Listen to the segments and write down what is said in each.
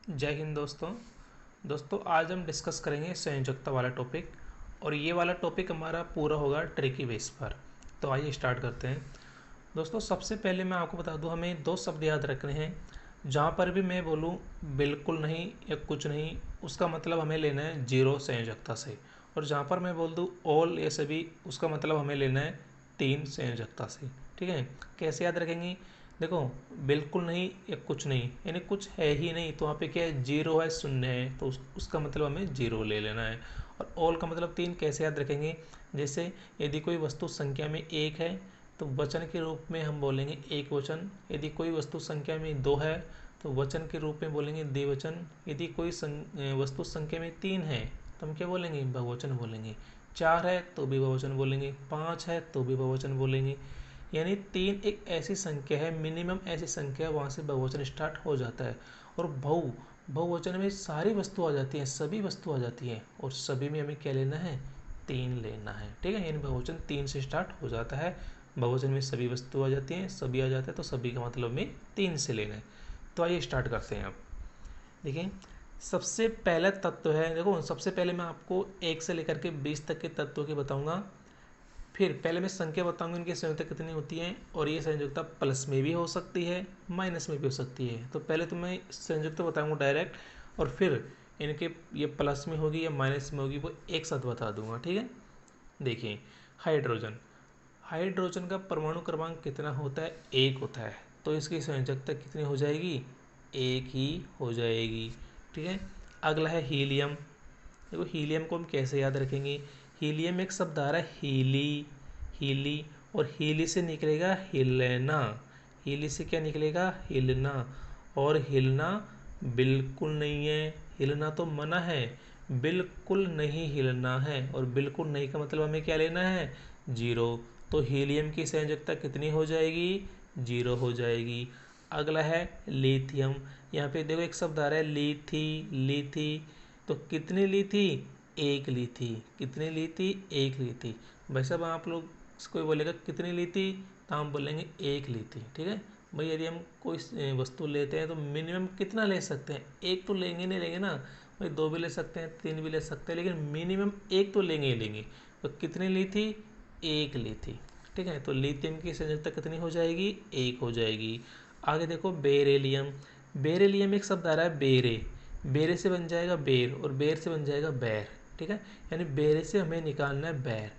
जय हिंद दोस्तों आज हम डिस्कस करेंगे संयोजकता वाला टॉपिक। और ये वाला टॉपिक हमारा पूरा होगा ट्रिकी बेस पर। तो आइए स्टार्ट करते हैं। दोस्तों सबसे पहले मैं आपको बता दूं, हमें दो शब्द याद रखने हैं। जहाँ पर भी मैं बोलूँ बिल्कुल नहीं या कुछ नहीं, उसका मतलब हमें लेना है जीरो संयोजकता से। और जहाँ पर मैं बोल दूँ ऑल या सभी, उसका मतलब हमें लेना है तीन संयोजकता से। ठीक है, कैसे याद रखेंगे? देखो, बिल्कुल नहीं या कुछ नहीं यानी कुछ है ही नहीं, तो वहाँ पे क्या है, जीरो है, शून्य है, तो उसका मतलब हमें जीरो ले लेना है। और ऑल का मतलब तीन। कैसे याद रखेंगे? जैसे यदि कोई वस्तु संख्या में एक है तो वचन के रूप में हम बोलेंगे एक वचन। यदि कोई वस्तु संख्या में दो है तो वचन के रूप में बोलेंगे द्विवचन। यदि कोई वस्तु संख्या में तीन है तो हम क्या बोलेंगे? बहुवचन बोलेंगे। चार है तो भी बहुवचन बोलेंगे, पाँच है तो भी बहुवचन बोलेंगे। यानी तीन एक ऐसी संख्या है, मिनिमम ऐसी संख्या है, वहाँ से बहुवचन स्टार्ट हो जाता है। और बहुवचन में सारी वस्तु आ जाती हैं, सभी वस्तु आ जाती हैं, और सभी में हमें क्या लेना है? तीन लेना है। ठीक है, यानी बहुवचन तीन से स्टार्ट हो जाता है। बहुवचन में सभी वस्तु आ जाती हैं, सभी आ जाता है, तो सभी का मतलब में तीन से लेना है। तो आइए स्टार्ट करते हैं अब। देखिए, सबसे पहला तत्व है, देखो सबसे पहले मैं आपको एक से लेकर के 20 तक के तत्वों के बताऊंगा। फिर पहले मैं संख्या बताऊंगा इनकी संयोजकता कितनी होती है, और ये संयोजकता प्लस में भी हो सकती है, माइनस में भी हो सकती है। तो पहले तो मैं संयोजकता बताऊंगा डायरेक्ट, और फिर इनके ये प्लस में होगी या माइनस में होगी वो एक साथ बता दूंगा। ठीक है, देखिए, हाइड्रोजन हाइड्रोजन का परमाणु क्रमांक कितना होता है? एक होता है। तो इसकी संयोजकता कितनी हो जाएगी? एक ही हो जाएगी। ठीक है, अगला है हीलियम। देखो, हीलियम को हम कैसे याद रखेंगे? हीलियम एक शब्द आ रहा है हीली, हीली, और हीली से निकलेगा हिलना। हीली से क्या निकलेगा? हिलना। और हिलना बिल्कुल नहीं है, हिलना तो मना है, बिल्कुल नहीं हिलना है। और बिल्कुल नहीं का मतलब हमें क्या लेना है? जीरो। तो हीलियम की संयोजकता कितनी हो जाएगी? जीरो हो जाएगी। अगला है लिथियम। यहाँ पे देखो एक शब्द आ रहा है लीथी, लीथी, तो कितनी ली थी? एक ली थी। कितनी ली थी? एक ली थी। भाई साहब, आप लोग कोई बोलेगा कितनी ली थी, तो हम बोलेंगे एक ली थी। ठीक है भाई, यदि हम कोई वस्तु लेते हैं तो मिनिमम कितना ले सकते हैं? एक तो लेंगे नहीं लेंगे ना भाई, दो भी ले सकते हैं, तीन भी ले सकते हैं, लेकिन मिनिमम एक तो लेंगे ही लेंगे। तो कितनी ली थी? एक ली थी। ठीक है, तो लिथियम की संयोजकता कितनी हो जाएगी? एक हो जाएगी। आगे देखो बेरेलियम। बेरेलियम एक शब्द आ रहा है बेरे, बेरे से बन जाएगा बेर, और बेर से बन जाएगा बैर। ठीक है, यानी बेरे से हमें निकालना है बैर,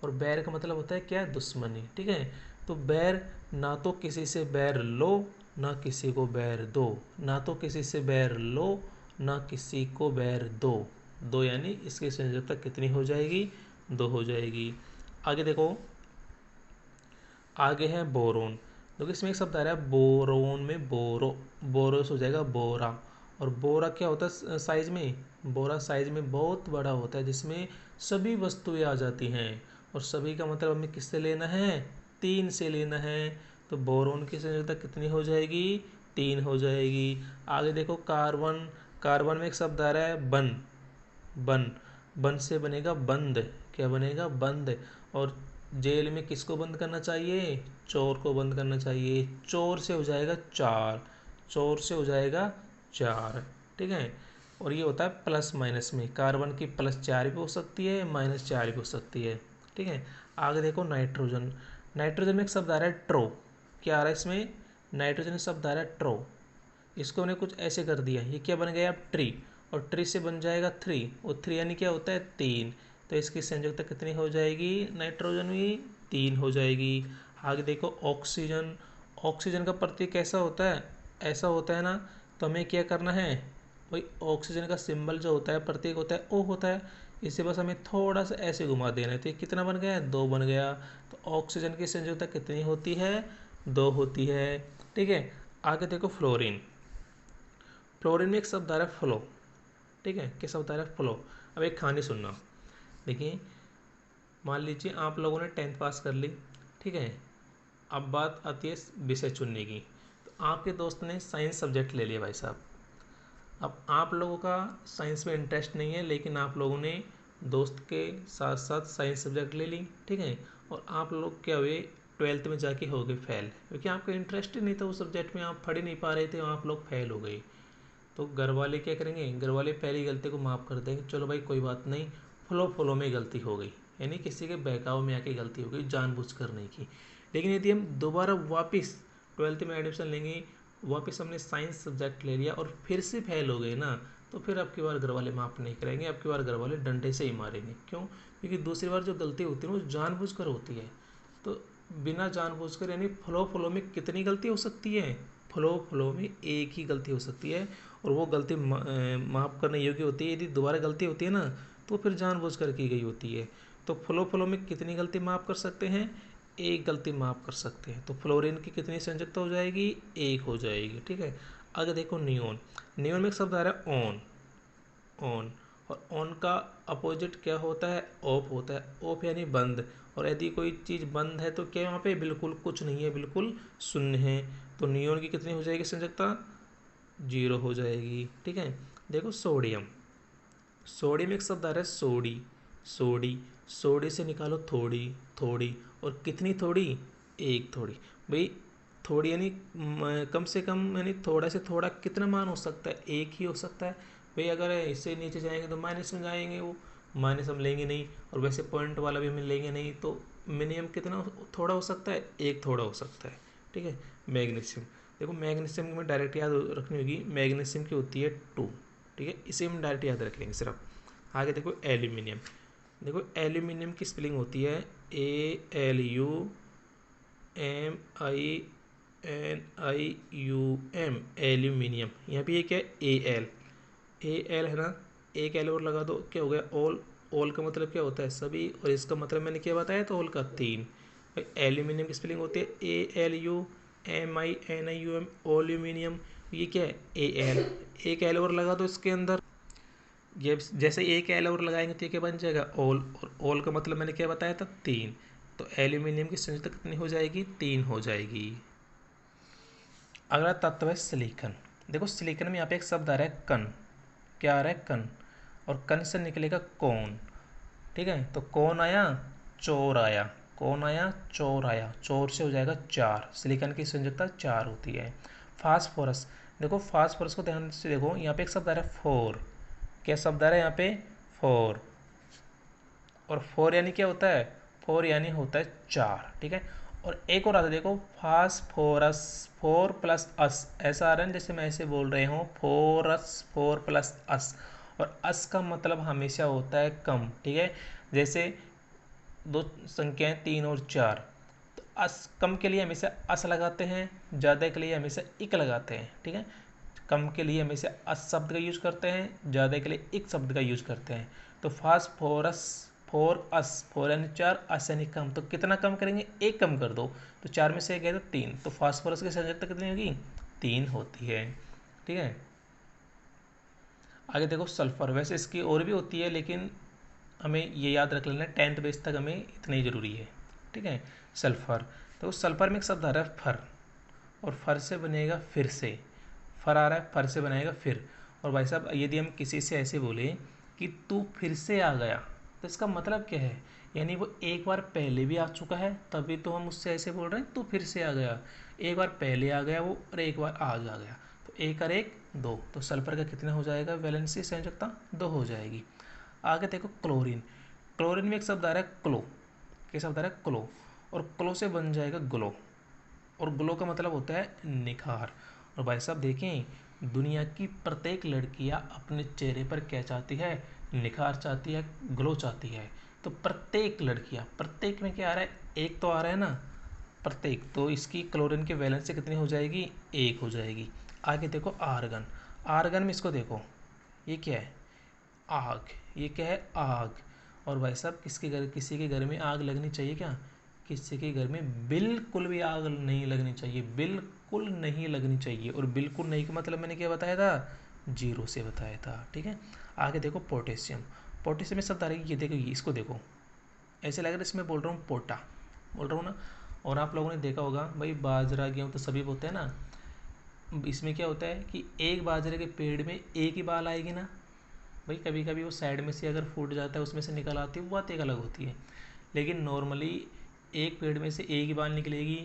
और बैर का मतलब होता है क्या? दुश्मनी। ठीक है, तो बैर, ना तो किसी से बैर लो, ना किसी को बैर दो। ना तो किसी से बैर लो, ना किसी को बैर दो। दो यानी इसकी संयोजकता कितनी हो जाएगी? दो हो जाएगी। आगे देखो, आगे है बोरोन। देखो इसमें एक शब्द आ रहा है बोरोन में बोरो, बोरो से हो जाएगा बोरा। और बोरा क्या होता है साइज में? बोरा साइज में बहुत बड़ा होता है, जिसमें सभी वस्तुएं आ जाती हैं। और सभी का मतलब हमें किससे लेना है? तीन से लेना है। तो बोरोन की संयोजकता कितनी हो जाएगी? तीन हो जाएगी। आगे देखो कार्बन। कार्बन में एक शब्द आ रहा है बन, बन, बन से बनेगा बंद। क्या बनेगा? बंद। और जेल में किसको बंद करना चाहिए? चोर को बंद करना चाहिए। चोर से हो जाएगा चार, चोर से हो जाएगा चार। ठीक है, और ये होता है प्लस माइनस में, कार्बन की प्लस चार भी हो सकती है, माइनस चार भी हो सकती है। ठीक है, आगे देखो नाइट्रोजन। नाइट्रोजन में एक शब्द आ रहा है ट्रो। क्या आ रहा है इसमें? नाइट्रोजन शब्द आ रहा है ट्रो। इसको हमने कुछ ऐसे कर दिया, ये क्या बन गया? अब ट्री, और ट्री से बन जाएगा थ्री, और थ्री यानी क्या होता है? तीन। तो इसकी संयोजकता कितनी हो जाएगी? नाइट्रोजन में तीन हो जाएगी। आगे देखो ऑक्सीजन। ऑक्सीजन का प्रतीक कैसा होता है? ऐसा होता है ना, तो हमें क्या करना है भाई? ऑक्सीजन का सिंबल जो होता है, प्रतीक होता है, ओ होता है। इसे बस हमें थोड़ा सा ऐसे घुमा देना है, तो ये कितना बन गया? दो बन गया। तो ऑक्सीजन की संयोजकता कितनी होती है? दो होती है। ठीक है, आगे देखो फ्लोरीन। फ्लोरीन में एक शब्द आ रहा है फ्लो। ठीक है, क्या शब्द आ रहा है? फ्लो। अब एक कहानी सुनना। देखिए, मान लीजिए आप लोगों ने 10th पास कर ली। ठीक है, अब बात आती है विषय चुनने की। तो आपके दोस्त ने साइंस सब्जेक्ट ले लिया भाई साहब। अब आप लोगों का साइंस में इंटरेस्ट नहीं है, लेकिन आप लोगों ने दोस्त के साथ साथ साइंस सब्जेक्ट ले ली। ठीक है, और आप लोग क्या हुए? 12th में जाके हो गए फेल, क्योंकि आपका इंटरेस्ट ही नहीं था उस सब्जेक्ट में, आप पढ़ ही नहीं पा रहे थे, आप लोग फेल हो गए। तो घर वाले क्या करेंगे, घर वाले पहली गलती को माफ़ कर देंगे, चलो भाई कोई बात नहीं, फ्लो में गलती हो गई, यानी किसी के बहकाव में आके गलती हो गई जानबूझ कर नहीं की। लेकिन यदि हम दोबारा वापस 12th में एडमिशन लेंगे, वापस हमने साइंस सब्जेक्ट ले लिया और फिर से फेल हो गए ना, तो फिर अब की बार घर वाले माफ़ नहीं करेंगे, अब की बार घर वाले डंडे से ही मारेंगे। क्यों? क्योंकि दूसरी बार जो गलती होती है वो जानबूझकर होती है। तो बिना जानबूझकर, यानी फ्लो में कितनी गलती हो सकती है, फ्लो में एक ही गलती हो सकती है, और वो गलती माफ़ करने योग्य होती है। यदि दोबारा गलती होती है ना, तो फिर जानबूझकर की गई होती है। तो फ्लो में कितनी गलती माफ़ कर सकते हैं, एक गलती माफ़ कर सकते हैं। तो फ्लोरीन की कितनी संयोजकता हो जाएगी, एक हो जाएगी। ठीक है। आगे देखो नियोन। नियोन में एक शब्द आ रहा है ऑन। ऑन, और ऑन का अपोजिट क्या होता है, ऑफ होता है। ऑफ यानी बंद, और यदि कोई चीज़ बंद है तो क्या वहाँ पे बिल्कुल कुछ नहीं है, बिल्कुल शून्य है। तो नियोन की कितनी हो जाएगी संयोजकता, 0 हो जाएगी। ठीक है। देखो सोडियम। सोडियम एक शब्द आ रहा है सोडी। सोडी, सोडी से निकालो थोड़ी, थोड़ी, और कितनी थोड़ी, एक थोड़ी। भाई थोड़ी यानी कम से कम, यानी थोड़ा से थोड़ा कितना मान हो सकता है, एक ही हो सकता है। भाई अगर इससे नीचे जाएंगे तो माइनस में जाएंगे, वो माइनस हम लेंगे नहीं, और वैसे पॉइंट वाला भी हम लेंगे नहीं। तो मिनिमम कितना थोड़ा हो सकता है, एक थोड़ा हो सकता है। ठीक है। मैग्नीशियम। देखो मैग्नीशियम की में डायरेक्ट याद रखनी होगी, मैग्नीशियम की होती है 2। ठीक है, इसे हम डायरेक्ट याद रख लेंगे सिर्फ। आगे देखो एल्यूमिनियम। देखो एल्यूमिनियम की स्पेलिंग होती है ALUMINIUM, एल्यूमिनियम। यहाँ पे ये क्या है, AL है ना, एक एल और लगा दो, क्या हो गया, ऑल। ऑल का मतलब क्या होता है, सभी, और इसका मतलब मैंने क्या बताया, तो ऑल का 3। एल्यूमिनियम की स्पेलिंग होती है ALUMINIUM, एल्यूमिनियम। ये क्या है, AL। एक एल और लगा दो इसके अंदर, ये जैसे एक एल और लगाएंगे तो ये क्या बन जाएगा, ऑल। और ऑल का मतलब मैंने क्या बताया था, 3। तो एल्यूमिनियम की संयोजकता कितनी हो जाएगी, 3 हो जाएगी। अगला तत्व है सिलिकॉन। देखो सिलिकॉन में यहाँ पे एक शब्द आ रहा है कन। क्या आ रहा है, कन, और कन से निकलेगा कौन। ठीक है। तो कौन आया, चोर आया, कौन आया, चोर आया, चोर से हो जाएगा 4। सिलिकॉन की संयोजकता 4 होती है। फास्फोरस। देखो फास्फोरस को ध्यान से देखो, यहाँ पे एक शब्द आ रहा है फोर। क्या शब्द आ रहा है यहाँ पे, फोर। और फोर यानी क्या होता है, फोर यानी होता है 4। ठीक है। और एक और आता है देखो, फास्फोरस, 4 प्लस अस, ऐसा आ रहा है जैसे मैं ऐसे बोल रहे हूँ, फोरस, 4 प्लस अस। और अस का मतलब हमेशा होता है कम। ठीक है। जैसे दो संख्याएं 3 और 4, तो अस कम के लिए हमेशा अस लगाते हैं, ज़्यादा के लिए हमेशा इक लगाते हैं। ठीक है। कम के लिए हमेशा अस शब्द का यूज करते हैं, ज़्यादा के लिए इक शब्द का यूज करते हैं। तो फास्फोरस, 4 अस, 4 यानी 4, अस यानी कम, तो कितना कम करेंगे, एक कम कर दो, तो 4 में से एक गए तो 3। तो फास्फोरस की संयोजकता कितनी होगी, 3 होती है। ठीक है। आगे देखो सल्फर। वैसे इसकी और भी होती है, लेकिन हमें ये याद रख लेना, 10th बेस तक हमें इतना ही ज़रूरी है। ठीक है। सल्फर। तो सल्फर में एक शब्द आ रहा है फर, और फर से बनेगा फिर से। फर आ रहा है, फर से बनाएगा फिर। और भाई साहब यदि हम किसी से ऐसे बोले कि तू फिर से आ गया, तो इसका मतलब क्या है, यानी वो एक बार पहले भी आ चुका है, तभी तो हम उससे ऐसे बोल रहे हैं तू फिर से आ गया। एक बार पहले आ गया वो, और एक बार आज आ गया, तो एक और एक 2। तो सल्फर का कितना हो जाएगा, वैलेंसी संयोजकता 2 हो जाएगी। आगे देखो क्लोरीन। क्लोरीन में एक शब्द आ रहा है क्लो। क्या शब्द आ रहा है, क्लो, और क्लो से बन जाएगा ग्लो, और ग्लो का मतलब होता है निखार। और भाई साहब देखें, दुनिया की प्रत्येक लड़कियां अपने चेहरे पर क्या चाहती है, निखार चाहती है, ग्लो चाहती है। तो प्रत्येक लड़कियां, प्रत्येक में क्या आ रहा है, एक तो आ रहा है ना, प्रत्येक। तो इसकी क्लोरीन की वैलेंस कितनी हो जाएगी, 1 हो जाएगी। आगे देखो आर्गन। आर्गन में इसको देखो, ये क्या है, आग। ये क्या है, आग। और भाई साहब किसी के घर में आग लगनी चाहिए क्या, किसी के घर में बिल्कुल भी आग नहीं लगनी चाहिए, बिल्कुल नहीं लगनी चाहिए। और बिल्कुल नहीं का मतलब मैंने क्या बताया था, 0 से बताया था। ठीक है। आगे देखो पोटेशियम। पोटेशियम में शब्द आ रही है, ये देखो, इसको देखो, ऐसे लग रहा है इसमें बोल रहा हूँ पोटा, बोल रहा हूँ ना। और आप लोगों ने देखा होगा भाई, बाजरा गेहूँ तो सभी बोते हैं ना, इसमें क्या होता है कि एक बाजरे के पेड़ में एक ही बाल आएगी ना भाई, कभी कभी वो साइड में से अगर फूट जाता है, उसमें से निकल आती है, वो बात एक अलग होती है। लेकिन नॉर्मली एक पेड़ में से एक ही बाल निकलेगी,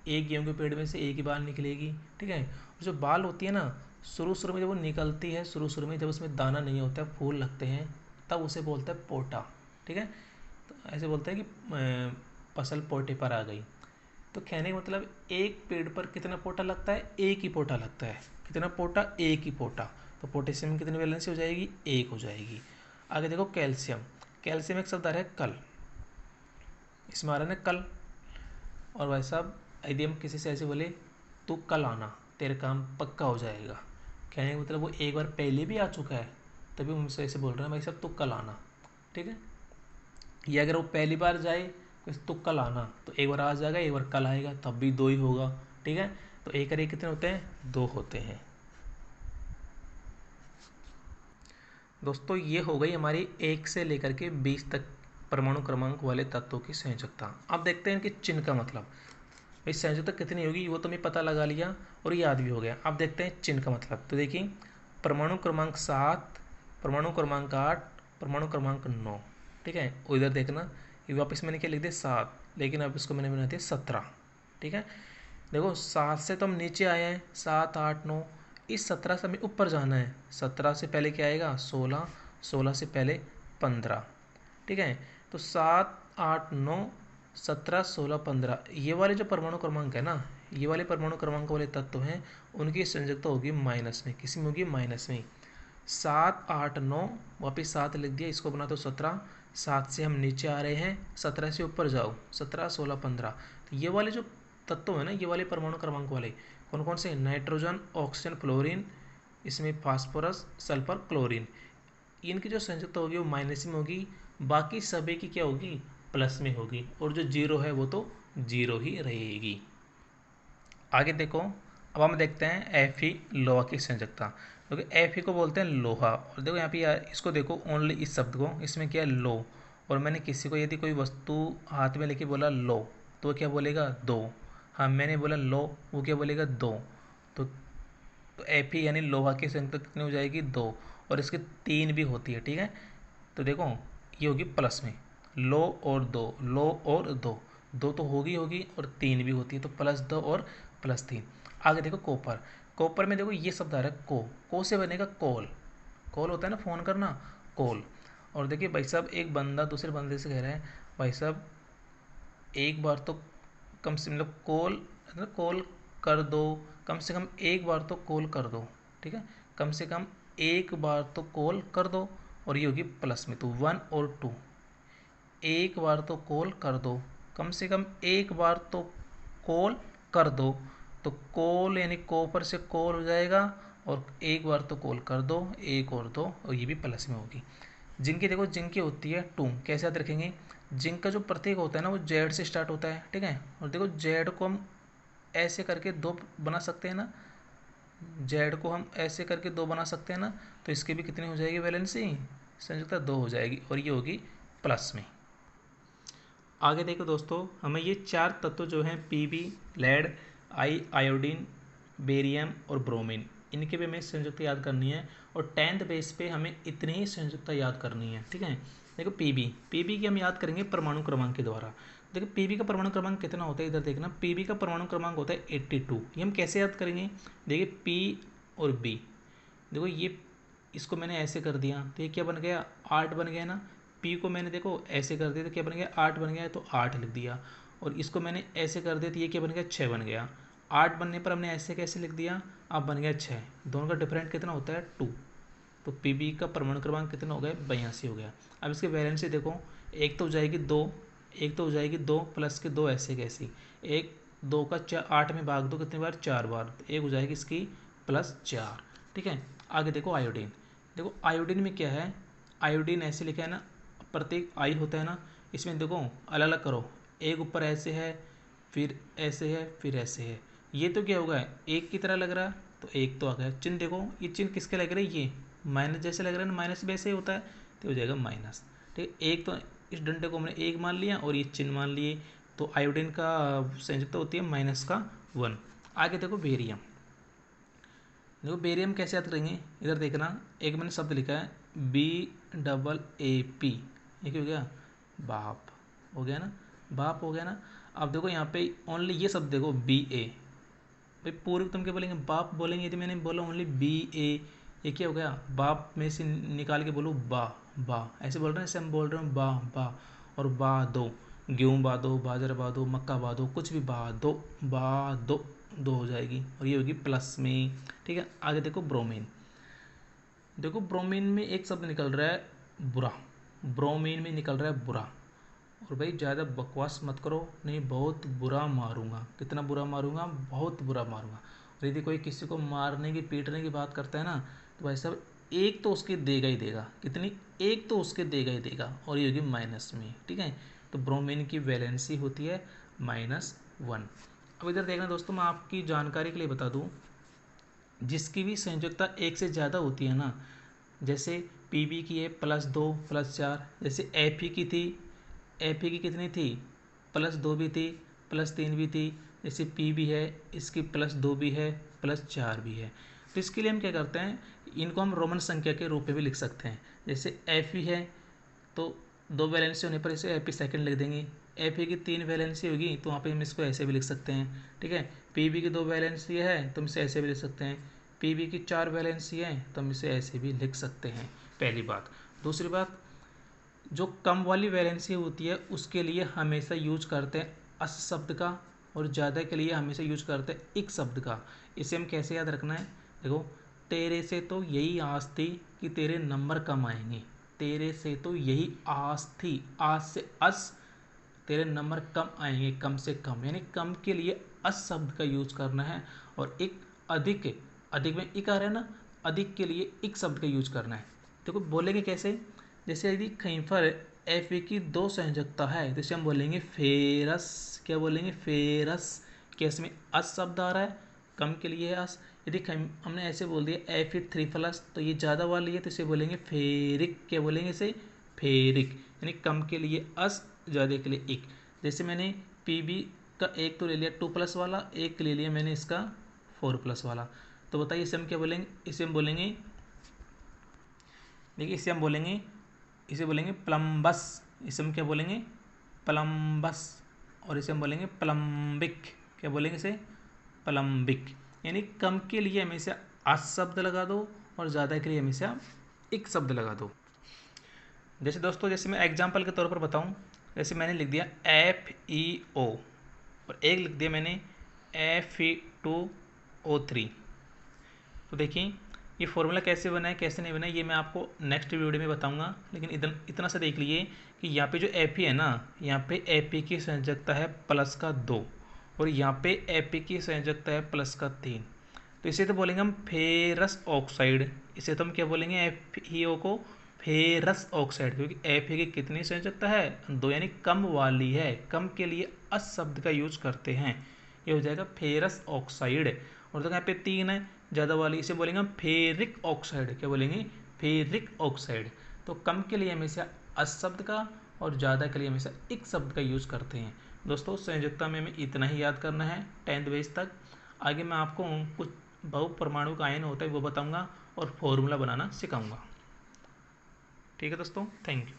एक गेहूँ के पेड़ में से एक ही बाल निकलेगी। ठीक है। और जो बाल होती है ना, शुरू शुरू में जब वो निकलती है, शुरू शुरू में जब उसमें दाना नहीं होता है, फूल लगते हैं, तब उसे बोलते हैं पोटा। ठीक है, तो ऐसे बोलते हैं कि फसल पोटे पर आ गई। तो कहने का मतलब एक पेड़ पर कितना पोटा लगता है, एक ही पोटा लगता है। कितना पोटा, एक ही पोटा। तो पोटेशियम की कितनी वैलेंसी हो जाएगी, एक हो जाएगी। आगे देखो कैल्शियम। कैल्शियम एक शब्द आ रहा है कल, इसमें आ रहा है ना कल। और भाई साहब यदि हम किसी से ऐसे बोले तू कल आना, तेरा काम पक्का हो जाएगा, कहने का मतलब वो एक बार पहले भी आ चुका है, तभी उनसे ऐसे बोल रहे हैं भाई साहब तू कल आना। ठीक है, या अगर वो पहली बार जाए तो कल आना, तो एक बार आ जाएगा, एक बार कल आएगा, तब भी दो ही होगा। ठीक है, तो एक और एक कितने होते हैं, दो होते हैं। दोस्तों ये हो गई हमारी 1 से लेकर के 20 तक परमाणु क्रमांक वाले तत्वों की संयोजकता। अब देखते हैं कि चिन्ह का मतलब, भाई संयोजकता कितनी होगी वो तो मैं पता लगा लिया और याद भी हो गया। अब देखते हैं चिन्ह का मतलब। तो देखिए परमाणु क्रमांक 7, परमाणु क्रमांक 8, परमाणु क्रमांक 9। ठीक है, और इधर देखना ये वापस मैंने क्या लिख दिया 7, लेकिन अब इसको मैंने बना दिया 17। ठीक है, देखो 7 से तो हम नीचे आए हैं, 7 8 9, इस 17 से हमें ऊपर जाना है। 17 से पहले क्या आएगा 16, 16 से पहले 15। ठीक है, तो 7 8 9 17 16 15, ये वाले जो परमाणु क्रमांक है ना, ये वाले परमाणु क्रमांक वाले तत्व हैं, उनकी संयोजकता होगी माइनस में। किसी में होगी माइनस में। 7 8 9, वापिस 7 लिख दिया, इसको बना दो 17। 7 से हम नीचे आ रहे हैं, 17 से ऊपर जाओ, 17 16 15। तो ये वाले जो तत्व है ना, ये वाले परमाणु क्रमांक वाले कौन कौन से, नाइट्रोजन, ऑक्सीजन, फ्लोरीन, इसमें फास्फोरस, सल्फर, क्लोरीन, इनकी जो संयोजकता होगी वो माइनस में होगी। बाकी सभी की क्या होगी, प्लस में होगी, और जो जीरो है वो तो जीरो ही रहेगी। आगे देखो, अब हम देखते हैं एफी लोहा की संयोजकता, क्योंकि एफी को बोलते हैं लोहा। और देखो यहाँ पे इसको देखो ओनली इस शब्द को, इसमें क्या है लो, और मैंने किसी को यदि कोई वस्तु हाथ में लेके बोला लो, तो वो क्या बोलेगा दो। हाँ मैंने बोला लो, वो क्या बोलेगा दो। तो एफी यानी लोहा की संयोजकता कितनी हो जाएगी, दो। और इसकी तीन भी होती है। ठीक है, तो देखो ये होगी प्लस में, लो और दो, लो और दो, दो तो होगी होगी और तीन भी होती है, तो प्लस दो और प्लस तीन। आगे देखो कॉपर। कॉपर में देखो ये शब्द आ रहा है को से बनेगा कॉल। कॉल होता है ना फ़ोन करना, कॉल। और देखिए भाई साहब एक बंदा दूसरे बंदे से कह रहा है भाई साहब एक बार तो कम से मतलब कॉल कर दो, कम से कम एक बार तो कॉल कर दो। ठीक है, कम से कम एक बार तो कॉल कर दो, और ये होगी प्लस में, तो 1 और 2, एक बार तो कॉल कर दो, कम से कम एक बार तो कॉल कर दो। तो कॉल यानी कॉपर से कॉल हो जाएगा, और एक बार तो कॉल कर दो, एक और दो, और ये भी प्लस में होगी। जिनकी देखो जिनकी होती है टू, कैसे याद रखेंगे, जिनका जो प्रतीक होता है ना वो जेड से स्टार्ट होता है। ठीक है, और देखो जेड को हम ऐसे करके दो बना सकते हैं ना, जेड को हम ऐसे करके दो बना सकते हैं ना, तो इसकी भी कितनी हो जाएगी वैलेंसी, संयुक्ता दो हो जाएगी, और ये होगी प्लस में। आगे देखो दोस्तों, हमें ये चार तत्व जो हैं पीबी, लेड, आयोडीन, बेरियम और ब्रोमीन, इनके भी हमें संयुक्ता याद करनी है, और 10th बेस पे हमें इतनी ही संयुक्ता याद करनी है। ठीक है, देखो पीबी की हम याद करेंगे परमाणु क्रमांक के द्वारा। देखो पीबी का परमाणु क्रमांक कितना होता है, इधर देखना, पीबी का परमाणु क्रमांक होता है 82। ये हम कैसे याद करेंगे, देखिए पी और बी, देखो ये इसको मैंने ऐसे कर दिया तो ये क्या बन गया 8 बन गया ना। पी को मैंने देखो ऐसे कर दिया तो क्या बन गया 8 बन गया, तो 8 लिख दिया। और इसको मैंने ऐसे कर दिया तो ये क्या बन गया 6 बन गया। 8 बनने पर हमने ऐसे कैसे लिख दिया, अब बन गया 6। दोनों का डिफरेंट कितना होता है 2। तो पी बी का परमाणु क्रमांक कितना हो गया 82 हो गया। अब इसके वैलेंसी देखो, एक तो हो जाएगी 2, एक तो हो जाएगी 2 प्लस के 2 ऐसे कैसी, एक 2 का 8 में भाग दो कितनी बार 4 बार, तो एक हो जाएगी इसकी +4। ठीक है, आगे देखो आयोडीन। देखो आयोडीन में क्या है, आयोडीन ऐसे लिखा है ना, प्रत्येक आई होता है ना, इसमें देखो अलग अलग करो, एक ऊपर ऐसे है, फिर ऐसे है, फिर ऐसे है, ये तो क्या होगा एक की तरह लग रहा है, तो एक तो आ गया। चिन्ह देखो ये चिन्ह किसके लग रहा है, ये माइनस जैसे लग रहा है ना, माइनस भी ऐसे ही होता है, तो हो जाएगा माइनस। ठीक है, एक तो इस डंडे को हमने एक मान लिया और ये चिन्ह मान लिए, तो आयोडीन का संयुक्ता होती है -1। आगे देखो बेरियम। देखो बेरियम कैसे याद करेंगे, इधर देखना, एक मैंने शब्द लिखा है BAAP, ये क्या हो गया बाप, हो गया ना, बाप हो गया ना। अब देखो यहाँ पे ओनली ये शब्द देखो BA, भाई पूर्व तुम क्या बोलेंगे, बाप बोलेंगे। यदि मैंने बोला ओनली बी ए, ये क्या हो गया, बाप में से निकाल के बोलो बा, बा ऐसे बोल रहे हैं, जैसे हम बोल रहे हैं बा बा, और बा दो, गेहूँ बा दो, बाजरा बा दो, मक्का बा दो, कुछ भी बा दो, बा दो, दो हो जाएगी और ये होगी प्लस में। ठीक है, आगे देखो ब्रोमीन। देखो ब्रोमीन में एक शब्द निकल रहा है बुरा, ब्रोमीन में निकल रहा है बुरा। और भाई ज़्यादा बकवास मत करो, नहीं बहुत बुरा मारूंगा। कितना बुरा मारूंगा, बहुत बुरा मारूंगा। और यदि कोई किसी को मारने की पीटने की बात करता है ना, तो भाई साहब एक तो उसके देगा ही देगा। कितनी, एक तो उसके देगा ही देगा, और ये होगी माइनस में। ठीक है, तो ब्रोमीन की वैलेंसी होती है -1। अब इधर देखना दोस्तों, मैं आपकी जानकारी के लिए बता दूँ, जिसकी भी संयोजकता एक से ज़्यादा होती है ना, जैसे Pb की है +2 +4, जैसे Fe की थी, Fe की कितनी थी, +2 भी थी, +3 भी थी। जैसे Pb है, इसकी +2 भी है, +4 भी है। तो इसके लिए हम क्या करते हैं, इनको हम रोमन संख्या के रूप में भी लिख सकते हैं। जैसे Fe है तो 2 वैलेंसी होने पर इसे Fe सेकेंड लिख देंगे। Fe की 3 वैलेंसी होगी तो वहाँ पे हम इसको ऐसे भी लिख सकते हैं। ठीक है, Pb की 2 वैलेंसी है तो हम इसे ऐसे भी लिख सकते हैं। Pb की 4 वैलेंसी है तो हम इसे ऐसे भी लिख सकते हैं, पहली बात। दूसरी बात, जो कम वाली वैलेंसी होती है उसके लिए हमेशा यूज करते हैं अस शब्द का, और ज़्यादा के लिए हमेशा यूज करते हैं इक शब्द का। इसे हम कैसे याद रखना है, देखो, तेरे से तो यही आस थी कि तेरे नंबर कम आएंगे। तेरे से तो यही आस थी, आस से अस, तेरे नंबर कम आएंगे, कम से कम, यानी कम के लिए अस शब्द का यूज करना है। और एक अधिक, अधिक में इक आ रहा है ना, अधिक के लिए इक शब्द का यूज करना है। देखो बोलेंगे कैसे, जैसे यदि कहीं पर एफ की 2 संयोजकता है तो इसे हम बोलेंगे फेरस। क्या बोलेंगे, फेरस। क्या इसमें अस शब्द आ रहा है, कम के लिए है अस। यदि हमने ऐसे बोल दिया Fe3+ तो ये ज़्यादा वाली है तो इसे बोलेंगे फेरिक। क्या बोलेंगे इसे, फेरिक, यानी कम के लिए अस, ज़्यादा के लिए इक। जैसे मैंने Pb का एक तो ले लिया 2+ वाला, एक ले लिया मैंने इसका 4+ वाला। तो बताइए इसे हम क्या बोलेंगे, इसे हम बोलेंगे, देखिए इसे बोलेंगे प्लम्बस। इसे हम क्या बोलेंगे, प्लम्बस। और इसे हम बोलेंगे प्लम्बिक। क्या बोलेंगे इसे, प्लम्बिक। यानी कम के लिए हमेशा अस शब्द लगा दो और ज़्यादा के लिए हमेशा एक शब्द लगा दो। जैसे दोस्तों, जैसे मैं एग्जाम्पल के तौर पर बताऊं, जैसे मैंने लिख दिया FeO और एक लिख दिया मैंने Fe2O3। तो देखिए ये फॉर्मूला कैसे बना है कैसे नहीं बना है ये मैं आपको नेक्स्ट वीडियो में बताऊंगा। लेकिन इतना सा देख लीजिए कि यहाँ पे जो Fe है ना, यहाँ पे Fe की संयोजकता है +2 और यहाँ पे Fe की संयोजकता है +3। तो इसे तो बोलेंगे हम फेरस ऑक्साइड। इसे तो हम क्या बोलेंगे, FeO को फेरस ऑक्साइड, क्योंकि Fe की कितनी संयोजकता है, 2, यानी कम वाली है। कम के लिए अस शब्द का यूज करते हैं, ये हो जाएगा फेरस ऑक्साइड। और तो यहाँ पे 3 है ज़्यादा वाली, इसे बोलेंगे हम फेरिक ऑक्साइड। क्या बोलेंगे, फेरिक ऑक्साइड। तो कम के लिए हमेशा अस शब्द का और ज़्यादा के लिए हमेशा इक शब्द का यूज करते हैं। दोस्तों संयोजकता में हमें इतना ही याद करना है 10th बेस तक। आगे मैं आपको कुछ बहुपरमाणु का आयन होता है वो बताऊंगा और फॉर्मूला बनाना सिखाऊंगा। ठीक है दोस्तों, थैंक यू।